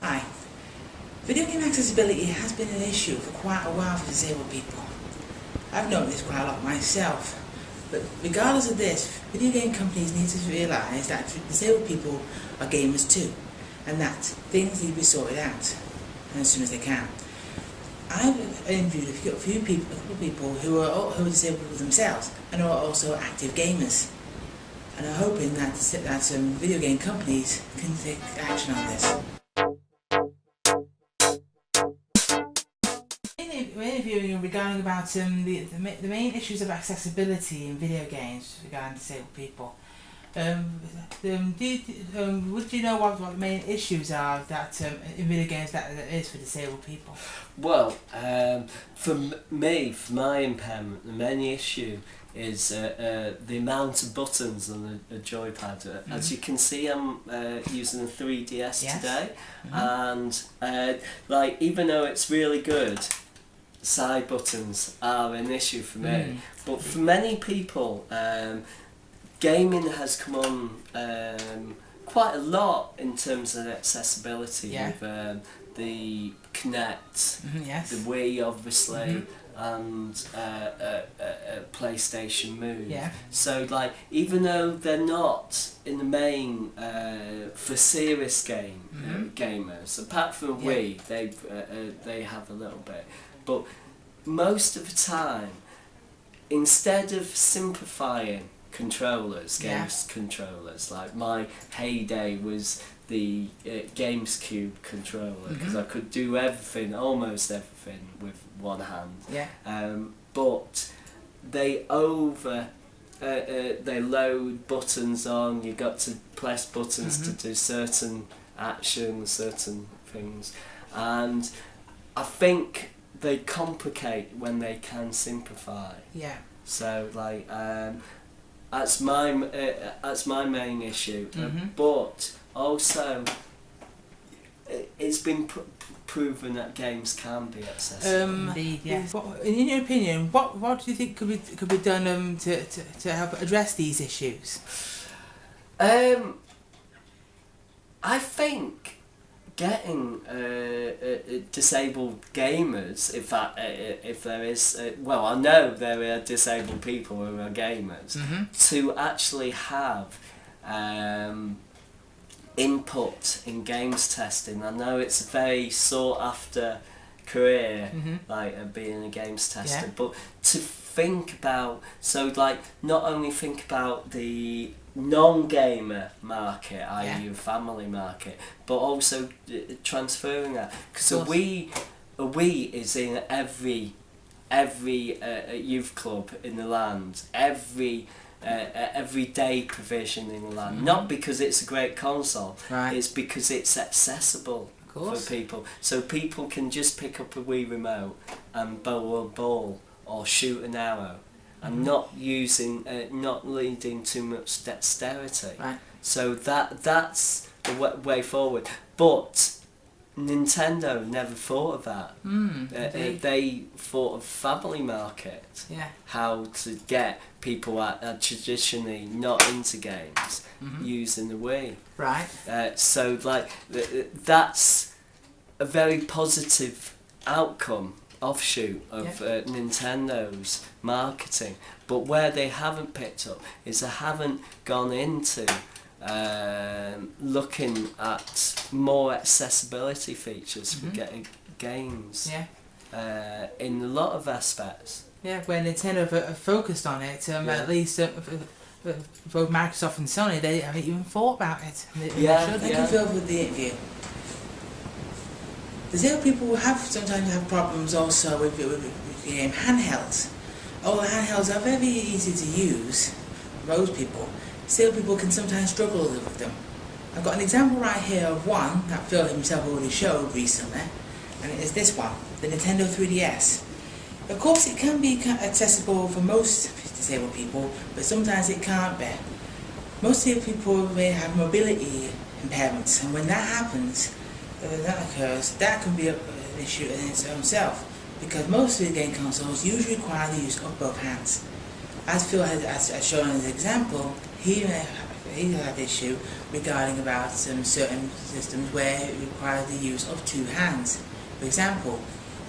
Hi. Video game accessibility has been an issue for quite a while for disabled people. I've noticed this quite a lot myself. But regardless of this, video game companies need to realise that disabled people are gamers too, and that things need to be sorted out as soon as they can. I've interviewed a couple of people who are disabled themselves and are also active gamers, and are hoping that video game companies can take action on this. We're interviewing regarding about the main issues of accessibility in video games regarding disabled people. Would you know what the main issues are that in video games that is for disabled people? Well, for my impairment, the main issue is the amount of buttons on a joypad. As you can see, I'm using a 3DS today, and even though it's really good, side buttons are an issue for me. But for many people, gaming has come on quite a lot in terms of accessibility with the Kinect, the Wii obviously, and PlayStation Move. So even though they're not in the main for serious gamers, apart from Wii, they have a little bit. But most of the time, instead of simplifying controllers, games controllers, like my heyday was the GameCube controller, because I could do everything, almost everything, with one hand. But they they load buttons on. You got to press buttons to do certain actions, certain things, and I think they complicate when they can simplify. So that's my main issue. But also, it's been proven that games can be accessible. In your opinion, what do you think could be done to help address these issues? I think getting disabled gamers, if there is, well, I know there are disabled people who are gamers, to actually have input in games testing. I know it's a very sought after career, being a games tester, but to think about, not only think about the non-gamer market, i.e. a family market, but also transferring that, because a Wii is in every youth club in the land, every day provision in the land, not because it's a great console, it's because it's accessible for people, so people can just pick up a Wii remote and bowl a ball or shoot an arrow, and not needing too much dexterity. So that's the way forward. But Nintendo never thought of that. They thought of family market, how to get people that are traditionally not into games using the Wii. So that's a very positive outcome, offshoot of Nintendo's marketing. But where they haven't picked up is they haven't gone into looking at more accessibility features for getting games in a lot of aspects. Where Nintendo have focused on it, at least both Microsoft and Sony, they haven't even thought about it. Thank you, Phil, for the interview. Disabled people sometimes have problems also with game handhelds. Although handhelds are very easy to use for most people, disabled people can sometimes struggle with them. I've got an example right here of one that Phil himself already showed recently, and it is this one, the Nintendo 3DS. Of course, it can be accessible for most disabled people, but sometimes it can't be. Most disabled people may have mobility impairments, and when that happens, that occurs, that can be an issue in its own self, because most video game consoles usually require the use of both hands. As Phil has shown in his example, he he had an issue regarding about some certain systems where it requires the use of 2 hands. For example,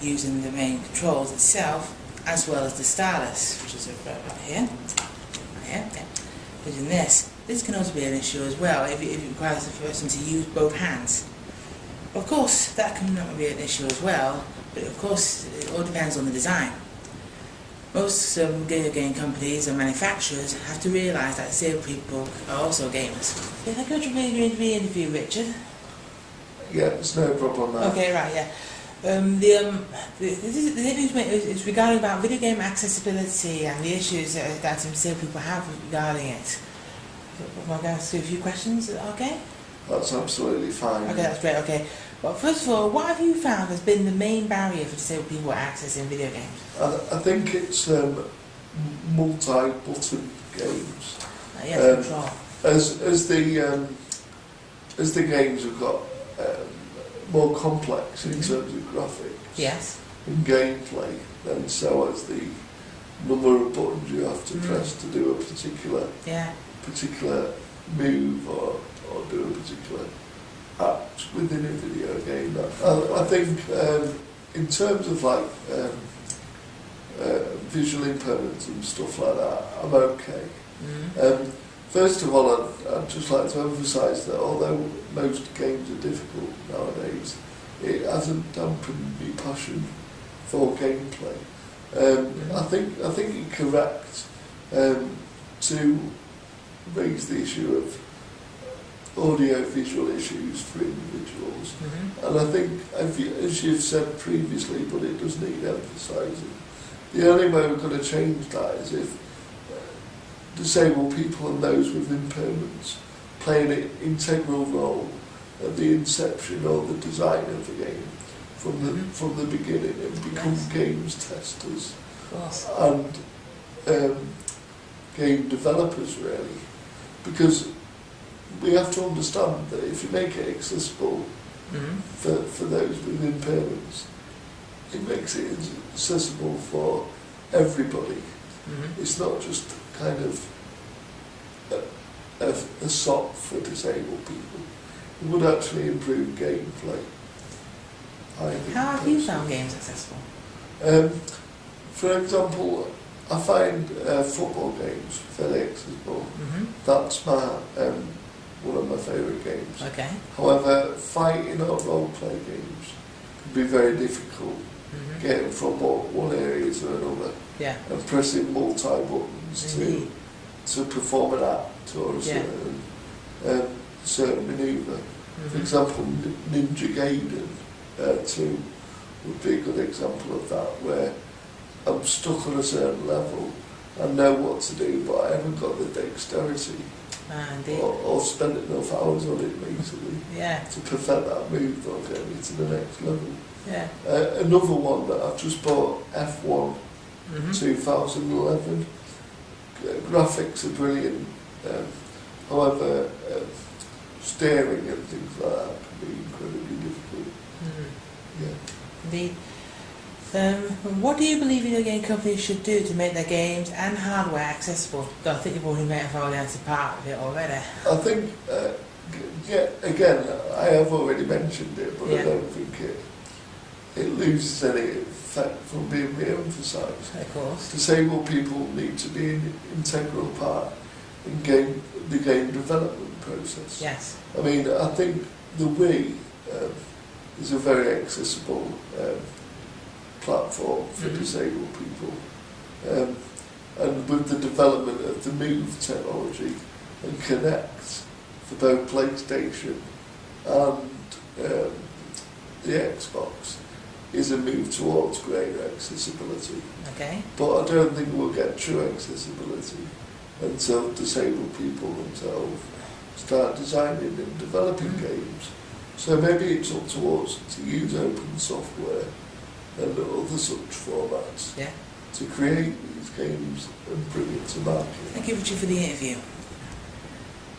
using the main controls itself as well as the stylus, which is right here. Yeah. Using this can also be an issue as well if it requires the person to use both hands. Of course, that can not be an issue as well, but of course it all depends on the design. Most video game companies and manufacturers have to realise that disabled people are also gamers. Did I go to the interview, Richard? Yeah, there's no problem there. Okay, right, yeah. The interview is regarding about video game accessibility and the issues that disabled people have regarding it. Am I going to ask you a few questions? Okay? That's absolutely fine. Okay, that's great, okay. Well, first of all, what have you found has been the main barrier for disabled people accessing video games? I think it's multi-button games. Yeah, control. As the games have got more complex in terms of graphics, yes, and gameplay, then so has the number of buttons you have to press to do a particular move or do a particular act within a video game. I think in terms of like visual impairments and stuff like that, I'm okay. First of all, I'd just like to emphasise that although most games are difficult nowadays, it hasn't dampened my passion for gameplay. I think it's correct to raise the issue of audio-visual issues for individuals, and I think, as you've said previously, but it does need emphasising, the only way we're going to change that is if disabled people and those with impairments play an integral role at the inception or the design of the game from the beginning and become games testers and game developers, really, because we have to understand that if you make it accessible for those with impairments, it makes it accessible for everybody. It's not just kind of a SOP for disabled people. It would actually improve gameplay. How have you found games accessible? For example, I find football games fairly accessible. That's one of my favourite games. Okay. However, fighting or role-play games can be very difficult, getting from one area to another, and pressing multi-buttons to perform an act or a certain manoeuvre. For example, Ninja Gaiden 2 would be a good example of that, where I'm stuck on a certain level, I know what to do, but I haven't got the dexterity or spent enough hours on it basically to perfect that move or get me to the next level. Another one that I've just bought, F1 2011. Graphics are brilliant, however steering and things like that can be incredibly difficult. Indeed. What do you believe video game companies should do to make their games and hardware accessible? I think you've already made a already answered part of it already. I think, again, I have already mentioned it, but I don't think it loses any effect from being re-emphasised. Of course. Disabled people need to be an integral part in the game development process. Yes. I mean, I think the Wii is a very accessible platform for disabled people, and with the development of the Move technology and Connect for both PlayStation and the Xbox is a move towards greater accessibility. Okay. But I don't think we'll get true accessibility until disabled people themselves start designing and developing games. So maybe it's up to us to use open software and other such formats to create these games and bring it to market. Thank you, Richard, for the interview.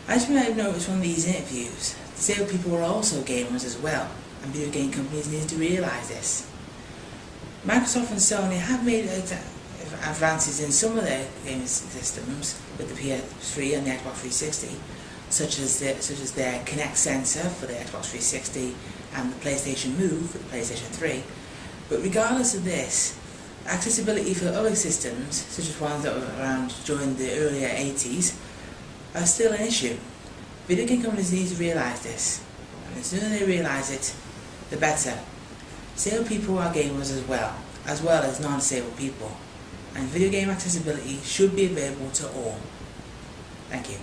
As you may have noticed from these interviews, disabled people are also gamers as well, and video game companies need to realise this. Microsoft and Sony have made advances in some of their gaming systems with the PS3 and the Xbox 360, such as their Kinect sensor for the Xbox 360 and the PlayStation Move for the PlayStation 3. But regardless of this, accessibility for other systems, such as ones that were around during the earlier 80s, are still an issue. Video game companies need to realise this, and the sooner they realise it, the better. Disabled people are gamers as well as non-disabled people, and video game accessibility should be available to all. Thank you.